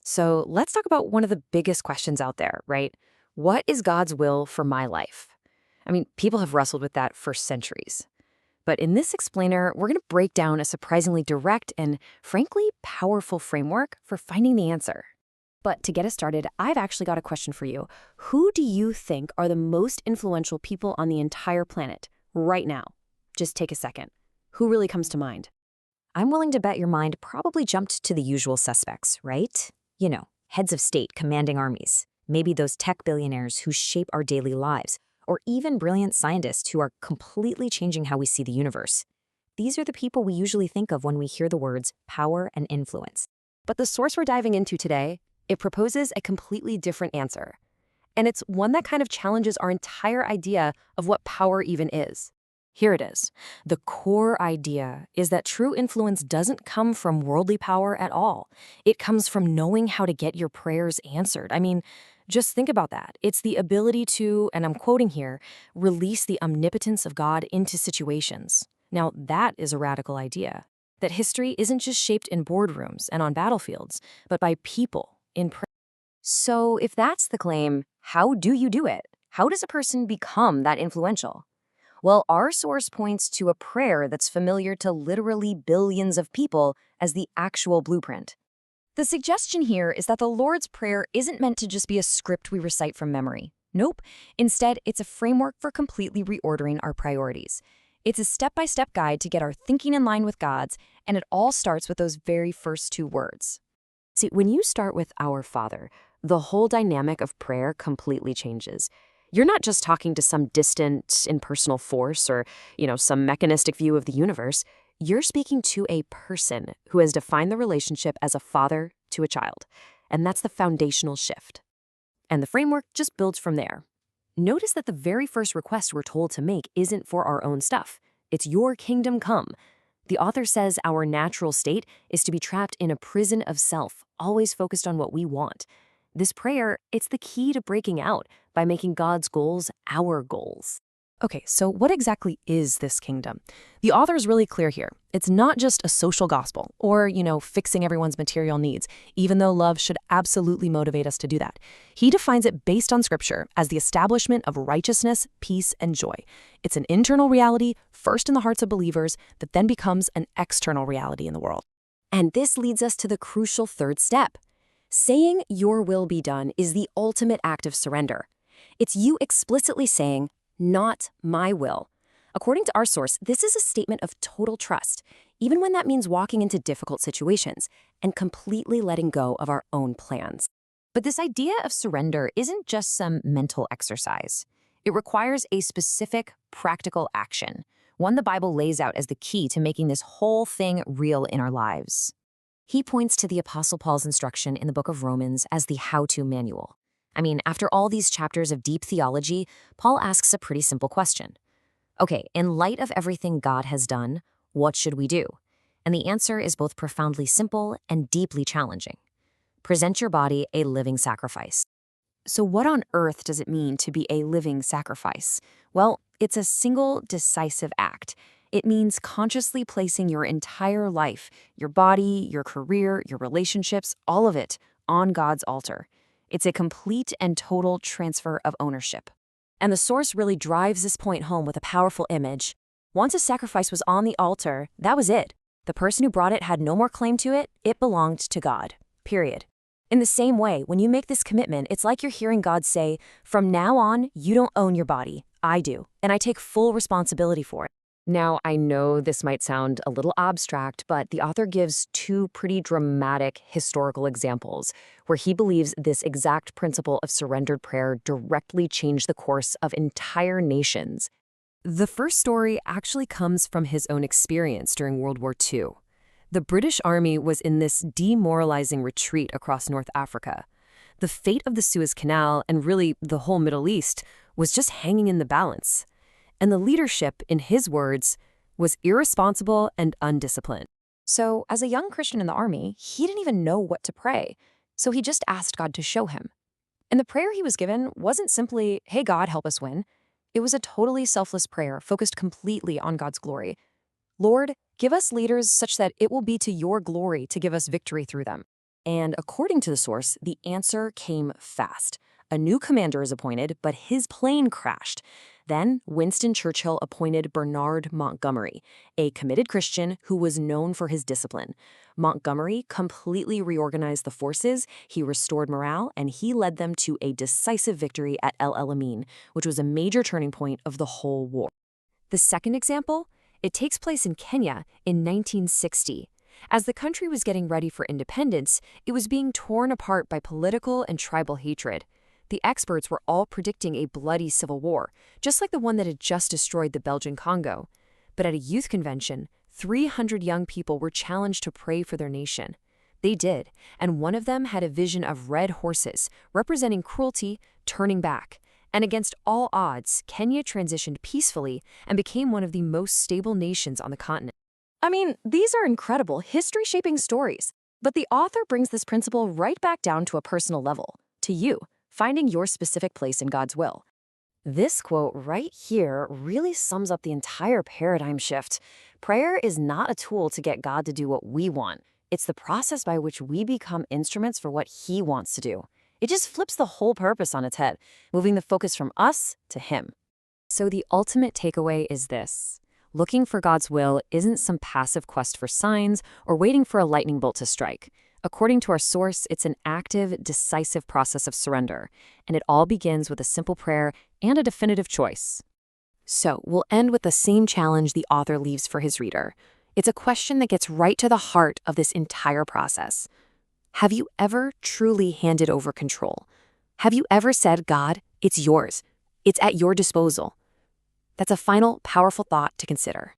So let's talk about one of the biggest questions out there, right? What is God's will for my life? I mean, people have wrestled with that for centuries. But in this explainer, we're going to break down a surprisingly direct and, frankly, powerful framework for finding the answer. But to get us started, I've actually got a question for you. Who do you think are the most influential people on the entire planet right now? Just take a second. Who really comes to mind? I'm willing to bet your mind probably jumped to the usual suspects, right? You know, heads of state commanding armies, maybe those tech billionaires who shape our daily lives, or even brilliant scientists who are completely changing how we see the universe. These are the people we usually think of when we hear the words power and influence. But the source we're diving into today, it proposes a completely different answer. And it's one that kind of challenges our entire idea of what power even is. Here it is. The core idea is that true influence doesn't come from worldly power at all. It comes from knowing how to get your prayers answered. I mean, just think about that. It's the ability to, and I'm quoting here, release the omnipotence of God into situations. Now, that is a radical idea. That history isn't just shaped in boardrooms and on battlefields, but by people in prayer. So, if that's the claim, how do you do it? How does a person become that influential? Well, our source points to a prayer that's familiar to literally billions of people as the actual blueprint. The suggestion here is that the Lord's Prayer isn't meant to just be a script we recite from memory. Nope. Instead, it's a framework for completely reordering our priorities. It's a step-by-step guide to get our thinking in line with God's, and it all starts with those very first two words. See, when you start with Our Father, the whole dynamic of prayer completely changes. You're not just talking to some distant, impersonal force or, some mechanistic view of the universe. You're speaking to a person who has defined the relationship as a father to a child. And that's the foundational shift. And the framework just builds from there. Notice that the very first request we're told to make isn't for our own stuff. It's your kingdom come. The author says our natural state is to be trapped in a prison of self, always focused on what we want. This prayer, it's the key to breaking out by making God's goals our goals. Okay, so what exactly is this kingdom? The author is really clear here. It's not just a social gospel or, fixing everyone's material needs, even though love should absolutely motivate us to do that. He defines it based on Scripture as the establishment of righteousness, peace, and joy. It's an internal reality, first in the hearts of believers, that then becomes an external reality in the world. And this leads us to the crucial third step. Saying your will be done is the ultimate act of surrender. It's you explicitly saying, not my will. According to our source, this is a statement of total trust, even when that means walking into difficult situations and completely letting go of our own plans. But this idea of surrender isn't just some mental exercise. It requires a specific, practical action, one the Bible lays out as the key to making this whole thing real in our lives. He points to the Apostle Paul's instruction in the book of Romans as the how-to manual. I mean, after all these chapters of deep theology, Paul asks a pretty simple question. Okay, in light of everything God has done, what should we do? And the answer is both profoundly simple and deeply challenging. Present your body a living sacrifice. So what on earth does it mean to be a living sacrifice? Well, it's a single decisive act. It means consciously placing your entire life, your body, your career, your relationships, all of it, on God's altar. It's a complete and total transfer of ownership. And the source really drives this point home with a powerful image. Once a sacrifice was on the altar, that was it. The person who brought it had no more claim to it. It belonged to God. Period. In the same way, when you make this commitment, it's like you're hearing God say, from now on, you don't own your body. I do. And I take full responsibility for it. Now, I know this might sound a little abstract, but the author gives two pretty dramatic historical examples where he believes this exact principle of surrendered prayer directly changed the course of entire nations. The first story actually comes from his own experience during World War II. The British Army was in this demoralizing retreat across North Africa. The fate of the Suez Canal, and really the whole Middle East, was just hanging in the balance. And the leadership, in his words, was irresponsible and undisciplined. So, as a young Christian in the army, he didn't even know what to pray. So he just asked God to show him. And the prayer he was given wasn't simply, hey, God, help us win. It was a totally selfless prayer focused completely on God's glory. Lord, give us leaders such that it will be to your glory to give us victory through them. And according to the source, the answer came fast. A new commander is appointed, but his plane crashed. Then Winston Churchill appointed Bernard Montgomery, a committed Christian who was known for his discipline. Montgomery completely reorganized the forces, he restored morale, and he led them to a decisive victory at El Alamein, which was a major turning point of the whole war. The second example? It takes place in Kenya in 1960. As the country was getting ready for independence, it was being torn apart by political and tribal hatred. The experts were all predicting a bloody civil war, just like the one that had just destroyed the Belgian Congo. But at a youth convention, 300 young people were challenged to pray for their nation. They did, and one of them had a vision of red horses, representing cruelty, turning back. And against all odds, Kenya transitioned peacefully and became one of the most stable nations on the continent. I mean, these are incredible, history-shaping stories. But the author brings this principle right back down to a personal level, to you, finding your specific place in God's will. This quote right here really sums up the entire paradigm shift. Prayer is not a tool to get God to do what we want. It's the process by which we become instruments for what He wants to do. It just flips the whole purpose on its head, moving the focus from us to Him. So the ultimate takeaway is this. Looking for God's will isn't some passive quest for signs or waiting for a lightning bolt to strike. According to our source, it's an active, decisive process of surrender, and it all begins with a simple prayer and a definitive choice. So we'll end with the same challenge the author leaves for his reader. It's a question that gets right to the heart of this entire process. Have you ever truly handed over control? Have you ever said, God, it's yours. It's at your disposal? That's a final, powerful thought to consider.